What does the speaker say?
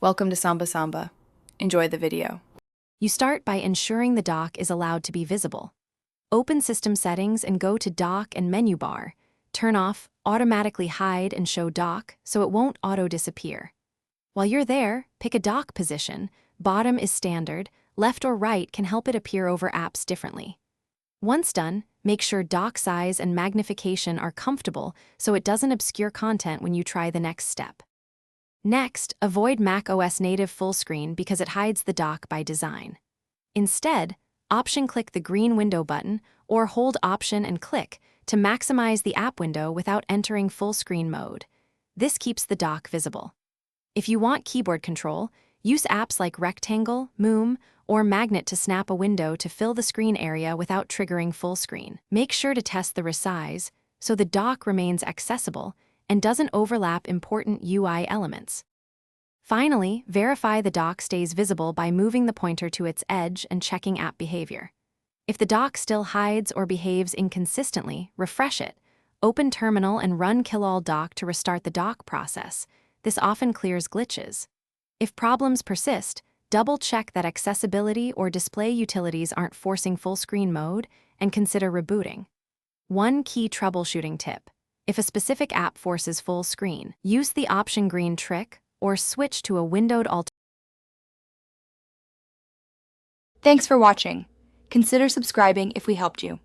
Welcome to Samba Samba. Enjoy the video. You start by ensuring the dock is allowed to be visible. Open System Settings and go to Dock and Menu Bar. Turn off Automatically Hide and Show Dock so it won't auto-disappear. While you're there, pick a dock position. Bottom is standard, left or right can help it appear over apps differently. Once done, make sure dock size and magnification are comfortable so it doesn't obscure content when you try the next step. Next, avoid macOS native full screen because it hides the dock by design. Instead, Option-click the green window button or hold Option and click to maximize the app window without entering full screen mode. This keeps the dock visible. If you want keyboard control, use apps like Rectangle, Moom, or Magnet to snap a window to fill the screen area without triggering full screen. Make sure to test the resize so the dock remains accessible and doesn't overlap important UI elements. Finally, verify the dock stays visible by moving the pointer to its edge and checking app behavior. If the dock still hides or behaves inconsistently, refresh it. Open Terminal and run kill all dock to restart the dock process. This often clears glitches. If problems persist, double-check that accessibility or display utilities aren't forcing full screen mode and consider rebooting. One key troubleshooting tip: if a specific app forces full screen, use the Option green trick or switch to a windowed alternative. Thanks for watching. Consider subscribing if we helped you.